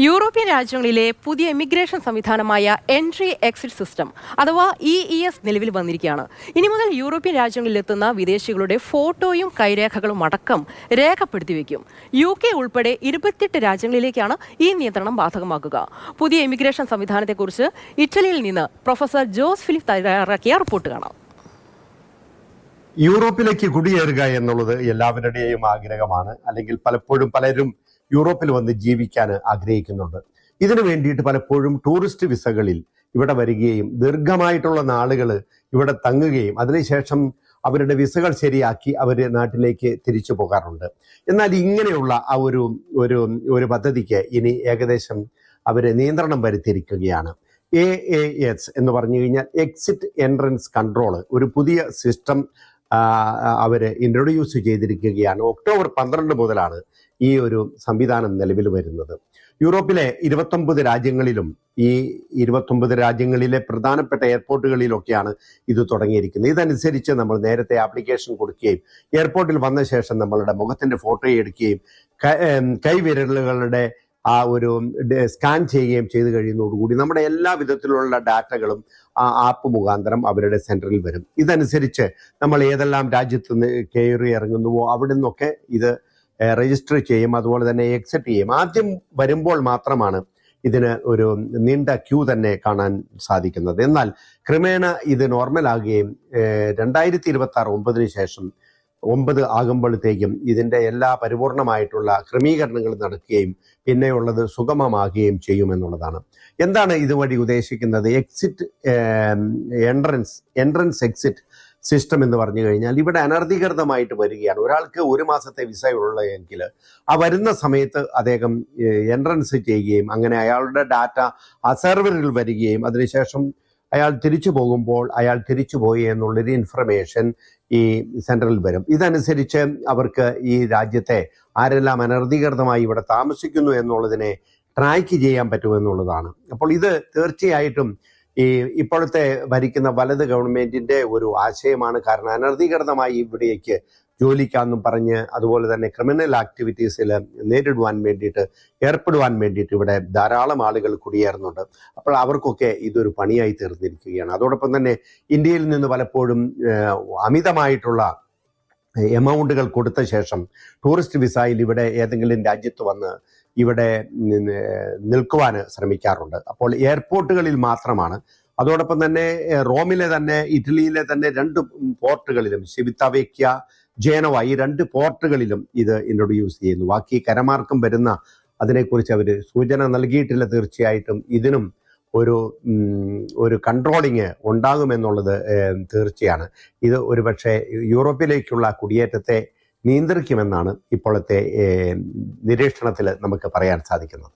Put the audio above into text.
European രാജ്യങ്ങളിലെ പുതിയ immigration സംവിധാനമായ എൻട്രി എക്സിറ്റ് സിസ്റ്റം അഥവാ EES നിലവിൽ വന്നിരിക്കുകയാണ്. ഇനി മുതൽ യൂറോപ്യൻ രാജ്യങ്ങളിലെത്തുന്ന വിദേശികളുടെ ഫോട്ടോയും കൈരേഖകളും അടക്കം രേഖപ്പെടുത്തി വയ്ക്കും. UK ഉൾപ്പെടെ 28 രാജ്യങ്ങളിലേക്കാണ് ഈ നിയന്ത്രണം ബാധകമാക്കുക. പുതിയ ഇമിഗ്രേഷൻ സംവിധാനത്തെക്കുറിച്ച് ഇറ്റലിയിൽ നിന്ന് പ്രൊഫസർ ജോസ് ഫിലിപ്പ് തയ്യാറാക്കിയ റിപ്പോർട്ട് കാണാം. യൂറോപ്പിലേക്ക് കുടിയേറുക എന്നുള്ളത് എല്ലാവരുടെയും ആഗ്രഹമാണ്. അല്ലെങ്കിൽ പലപ്പോഴും പലരും യൂറോപ്പിൽ വന്ന് ജീവിക്കാൻ ആഗ്രഹിക്കുന്നുണ്ട്. ഇതിനു വേണ്ടിയിട്ട് പലപ്പോഴും ടൂറിസ്റ്റ് വിസകളിൽ ഇവിടെ വരികയും ദീർഘമായിട്ടുള്ള നാളുകൾ ഇവിടെ തങ്ങുകയും അതിനുശേഷം അവരുടെ വിസകൾ ശരിയാക്കി അവർ നാട്ടിലേക്ക് തിരിച്ചു പോകാറുണ്ട്. എന്നാൽ ഇങ്ങനെയുള്ള ആ ഒരു പദ്ധതിക്ക് ഇനി ഏകദേശം അവർ നിയന്ത്രണം വരുത്തിയിരിക്കുകയാണ്. AAS എന്ന് പറഞ്ഞു കഴിഞ്ഞാൽ എക്സിറ്റ് എൻട്രൻസ് കൺട്രോൾ, ഒരു പുതിയ സിസ്റ്റം അവർ ഇൻട്രൊഡ്യൂസ് ചെയ്തിരിക്കുകയാണ്. ഒക്ടോബർ 12 മുതലാണ് ഈ ഒരു സംവിധാനം നിലവിൽ വരുന്നത്. യൂറോപ്പിലെ 29 രാജ്യങ്ങളിലും ഈ 29 രാജ്യങ്ങളിലെ പ്രധാനപ്പെട്ട എയർപോർട്ടുകളിലൊക്കെയാണ് ഇത് തുടങ്ങിയിരിക്കുന്നത്. ഇതനുസരിച്ച് നമ്മൾ നേരത്തെ ആപ്ലിക്കേഷൻ കൊടുക്കുകയും എയർപോർട്ടിൽ വന്ന ശേഷം നമ്മളുടെ മുഖത്തിന്റെ ഫോട്ടോ എടുക്കുകയും കൈവിരലുകളുടെ ആ ഒരു സ്കാൻ ചെയ്യുകയും ചെയ്ത് കഴിയുന്നതോടുകൂടി നമ്മുടെ എല്ലാ വിധത്തിലുള്ള ഡാറ്റകളും ആ ആപ്പ് മുഖാന്തരം അവരുടെ സെന്ററിൽ വരും. ഇതനുസരിച്ച് നമ്മൾ ഏതെല്ലാം രാജ്യത്ത് നിന്ന് കയറി ഇറങ്ങുന്നുവോ അവിടെ നിന്നൊക്കെ ഇത് രജിസ്റ്റർ ചെയ്യും, അതുപോലെ തന്നെ എക്സെപ്റ്റ് ചെയ്യും. ആദ്യം വരുമ്പോൾ മാത്രമാണ് ഇതിന് ഒരു നീണ്ട ക്യൂ തന്നെ കാണാൻ സാധിക്കുന്നത്. എന്നാൽ ക്രമേണ ഇത് നോർമലാകുകയും 2026 ശേഷം 9 ആകുമ്പോഴത്തേക്കും ഇതിൻ്റെ എല്ലാ പരിപൂർണമായിട്ടുള്ള ക്രമീകരണങ്ങൾ നടക്കുകയും പിന്നെയുള്ളത് സുഗമമാകുകയും ചെയ്യുമെന്നുള്ളതാണ്. എന്താണ് ഇതുവഴി ഉദ്ദേശിക്കുന്നത്? എക്സിറ്റ് എൻട്രൻസ് എക്സിറ്റ് സിസ്റ്റം എന്ന് പറഞ്ഞു കഴിഞ്ഞാൽ ഇവിടെ അനധികൃതമായിട്ട് വരികയാണ്. ഒരാൾക്ക് 1 മാസത്തെ വിസ ഉള്ളതെങ്കിൽ ആ വരുന്ന സമയത്ത് അദ്ദേഹം എൻട്രൻസ് ചെയ്യുകയും അങ്ങനെ അയാളുടെ ഡാറ്റ ആ സെർവറിൽ വരികയും അതിനുശേഷം അയാൾ തിരിച്ചു പോകുമ്പോൾ അയാൾ തിരിച്ചുപോയി എന്നുള്ളൊരു ഇൻഫർമേഷൻ ഈ സെൻട്രലിൽ വരും. ഇതനുസരിച്ച് അവർക്ക് ഈ രാജ്യത്തെ ആരെല്ലാം അനധികൃതമായി ഇവിടെ താമസിക്കുന്നു എന്നുള്ളതിനെ ട്രാക്ക് ചെയ്യാൻ പറ്റുമെന്നുള്ളതാണ്. അപ്പോൾ ഇത് തീർച്ചയായിട്ടും ഇപ്പോഴത്തെ ഭരിക്കുന്ന വലത് ഗവൺമെന്റിന്റെ ഒരു ആശയമാണ്. കാരണം അനധികൃതമായി ഇവിടേക്ക് ജോലിക്കാന്നും പറഞ്ഞ് അതുപോലെ തന്നെ ക്രിമിനൽ ആക്ടിവിറ്റീസിൽ ഏർപ്പെടുവാൻ വേണ്ടിയിട്ട് ഇവിടെ ധാരാളം ആളുകൾ കുടിയേറുന്നുണ്ട്. അപ്പോൾ അവർക്കൊക്കെ ഇതൊരു പണിയായി തീർന്നിരിക്കുകയാണ്. അതോടൊപ്പം തന്നെ ഇന്ത്യയിൽ നിന്ന് പലപ്പോഴും അമിതമായിട്ടുള്ള എമൗണ്ടുകൾ കൊടുത്ത ശേഷം ടൂറിസ്റ്റ് വിസയിൽ ഇവിടെ ഏതെങ്കിലും രാജ്യത്ത് വന്ന് ഇവിടെ നിൽക്കുവാൻ ശ്രമിക്കാറുണ്ട്. അപ്പോൾ എയർപോർട്ടുകളിൽ മാത്രമാണ്. അതോടൊപ്പം തന്നെ റോമിലെ തന്നെ ഇറ്റലിയിലെ തന്നെ 2 പോർട്ടുകളിലും സിവിത്തവേക്യ, ജേനോവ, ഈ 2 പോർട്ടുകളിലും ഇത് ഇൻട്രൊഡ്യൂസ് ചെയ്യുന്നു. ബാക്കി കരമാർക്കം വരുന്ന അതിനെക്കുറിച്ച് അവർ സൂചന നൽകിയിട്ടില്ല. തീർച്ചയായിട്ടും ഇതിനും ഒരു കൺട്രോളിങ് ഉണ്ടാകുമെന്നുള്ളത് തീർച്ചയാണ്. ഇത് ഒരുപക്ഷെ യൂറോപ്പിലേക്കുള്ള കുടിയേറ്റത്തെ നിയന്ത്രിക്കുമെന്നാണ് ഇപ്പോഴത്തെ നിരീക്ഷണത്തിൽ നമുക്ക് പറയാൻ സാധിക്കുന്നത്.